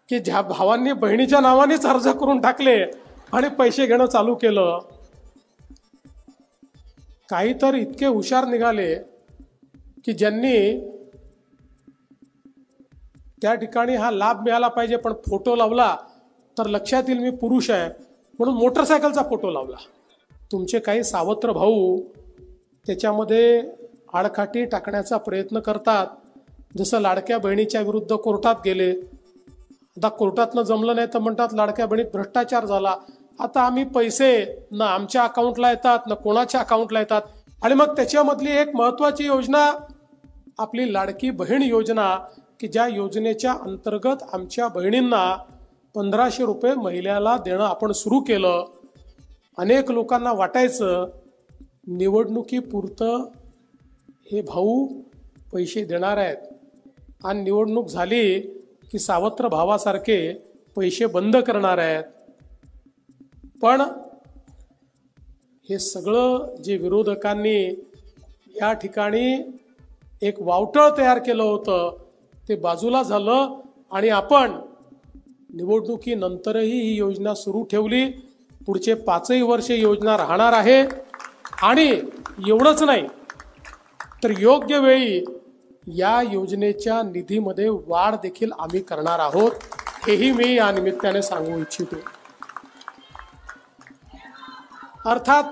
की ज्या भावांनी बहिणीच्या नावानेच अर्ज करून टाकले आणि पैसे घेणं चालू केलं, काही तर इतके हुशार निघाले की ज्यांनी त्या ठिकाणी हा लाभ मिळाला पाहिजे पण फोटो लावला तर लक्षात येईल मी पुरुष आहे म्हणून मोटरसायकलचा फोटो लावला। तुमचे काही सावत्र भाऊ त्याच्यामध्ये आडकाठी टाकण्याचा प्रयत्न करतात। जसं लाडक्या बहिणीच्या विरुद्ध कोर्टात गेले, आता कोर्टातनं जमलं नाही तर म्हणतात लाडक्या बहिणीत भ्रष्टाचार झाला, आता आम्ही पैसे न आमच्या अकाउंटला येतात न कोणाच्या अकाउंटला येतात। आणि मग त्याच्यामधली एक महत्त्वाची योजना आपली लाडकी बहीण योजना, की ज्या योजनेच्या अंतर्गत आमच्या बहिणींना 1500 रुपये महिन्याला देणं आपण सुरू केलं। अनेक लोकांना वाटायचं निवडणुकीपुरतं हे भाऊ पैसे देणार आहेत आणि निवडणूक झाली की सावत्र भावासारखे पैसे बंद करणार आहेत। पण हे सगळं जे विरोधकांनी या ठिकाणी एक वावटळ तयार केलं होतं ते बाजूला झालं आणि आपण निवडणुकीनंतरही ही योजना सुरू ठेवली। पुढचे 5 वर्ष योजना राहणार आहे आणि एवढंच नाही तर योग्य वेळी या योजनेच्या निधीमध्ये वाढ देखील आम्ही करणार आहोत, हेही मी या निमित्ताने सांगू इच्छितो। अर्थात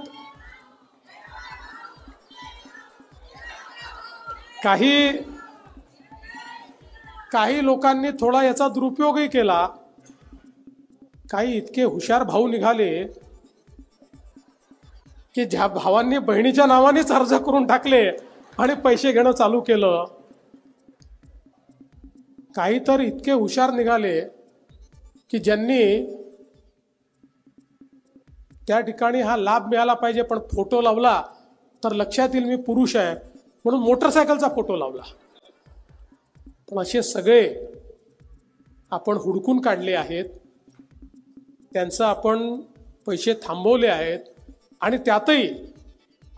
काही लोकांनी थोडा याचा दुरुपयोगही केला। काही इतके हुशार भाऊ निघाले की ज्या भावांनी बहिणीच्या नावानेच अर्ज करून टाकले आणि पैसे घेणं चालू केलं, काही तर इतके हुशार निघाले की ज्यांनी त्या ठिकाणी हा लाभ मिळाला पाहिजे पण फोटो लावला तर लक्षात येईल मी पुरुष आहे म्हणून मोटरसायकलचा फोटो लावला। पण असे सगळे आपण हुडकून काढले आहेत, त्यांचं आपण पैसे थांबवले आहेत आणि त्यातही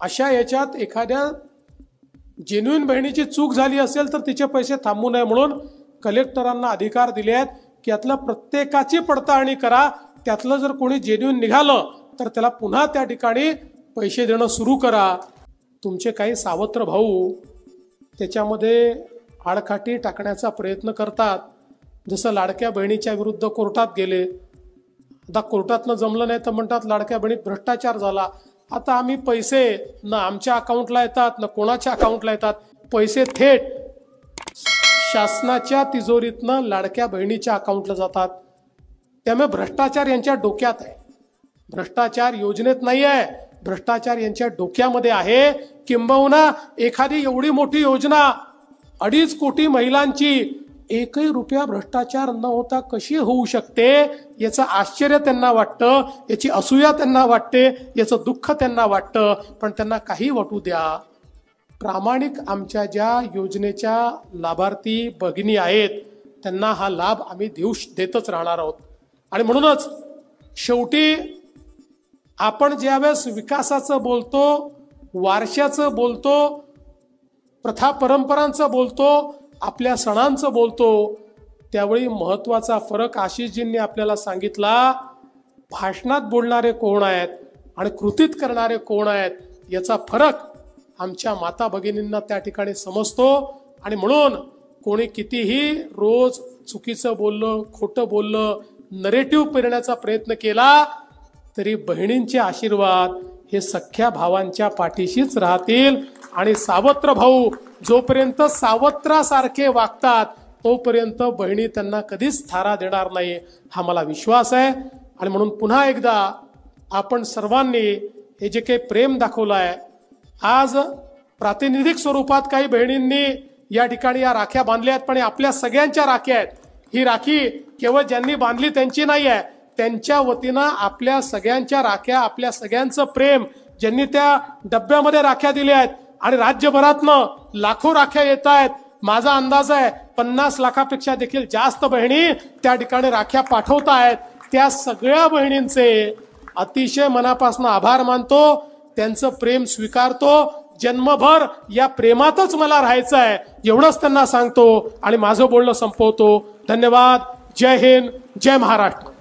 अशा याच्यात एखाद्या जेन्युइन बहिणीची चूक झाली असेल तर तिचे पैसे थांबू नये म्हणून कलेक्टरांना अधिकार दिले आहेत की यातल्या प्रत्येकाची पडताळणी करा, त्यातलं जर कोणी जेन्युइन निघालं तर त्याला पुन्हा त्या ठिकाणी पैसे देणं सुरू करा। तुमचे काही सावत्र भाऊ त्याच्यामध्ये आडकाठी टाकण्याचा प्रयत्न करतात। जसं लाडक्या बहिणीच्या विरुद्ध कोर्टात गेले, आता कोर्टातनं जमलं नाही तर म्हणतात लाडक्या बहिणीत भ्रष्टाचार झाला, आता आम्ही पैसे न आमच्या अकाउंटला येतात न कोणाच्या अकाउंटला येतात, पैसे थेट शासनाच्या तिजोरीतनं लाडक्या बहिणीच्या अकाउंटला जातात। त्यामुळे भ्रष्टाचार यांच्या डोक्यात आहे, भ्रष्टाचार योजनेत नाही आहे, भ्रष्टाचार यांच्या डोक्यामध्ये आहे। किंबहुना एखादी एवढी मोठी योजना 2.5 कोटी महिलांची 1 रुपया भ्रष्टाचार न होता कशी होऊ शकते याचं आश्चर्य त्यांना वाटतं, याची असूया त्यांना वाटते, याचं दुःख त्यांना वाटतं। पण त्यांना काही वाटू द्या, प्रामाणिक आमच्या ज्या योजनेच्या लाभार्थी भगिनी आहेत त्यांना हा लाभ आम्ही देतच राहणार आहोत। आणि म्हणूनच शेवटी आपण ज्यावेळेस विकासाचं बोलतो, वारशाचं बोलतो, प्रथा परंपरांचं बोलतो, आपल्या सणांचं बोलतो, त्यावेळी महत्त्वाचा फरक आशिषजींनी आपल्याला सांगितला, भाषणात बोलणारे कोण आहेत आणि कृतीत करणारे कोण आहेत याचा फरक आमच्या माता भगिनींना त्या ठिकाणी समजतो। आणि म्हणून कोणी कितीही रोज चुकीचं बोललं, खोटं बोललं, नरेटिव्ह पेरण्याचा प्रयत्न केला तरी बहिणींचे आशीर्वाद हे सख्या भावांच्या पाठीशीच राहतील। आणि सावत्र भाऊ जोपर्यंत सावत्रासारखे वागतात तोपर्यंत बहिणी त्यांना कधीच थारा देणार नाही, हा मला विश्वास आहे। आणि म्हणून पुन्हा एकदा आपण सर्वांनी हे जे काही प्रेम दाखवलं आहे, आज प्रातिनिधिक स्वरूपात काही बहिणींनी या ठिकाणी या राख्या बांधल्या आहेत, पण आपल्या सगळ्यांच्या राख्या आहेत। ही राखी केवळ ज्यांनी बांधली त्यांची नाही आहे, त्यांच्या वतीनं आपल्या सगळ्यांच्या राख्या, आपल्या सगळ्यांचं प्रेम, ज्यांनी त्या डब्यामध्ये राख्या दिल्या आहेत आणि राज्यभरातनं लाखो राख्या येत आहेत। माझा अंदाज आहे 50 लाखापेक्षा देखील जास्त बहिणी त्या ठिकाणी राख्या पाठवत आहेत। त्या सगळ्या बहिणींचे अतिशय मनापासून आभार मानतो, त्यांचं प्रेम स्वीकारतो। जन्मभर या प्रेमातच मला राहायचं आहे एवढंच त्यांना सांगतो आणि माझं बोलणं संपवतो। धन्यवाद। जय हिंद, जय महाराष्ट्र.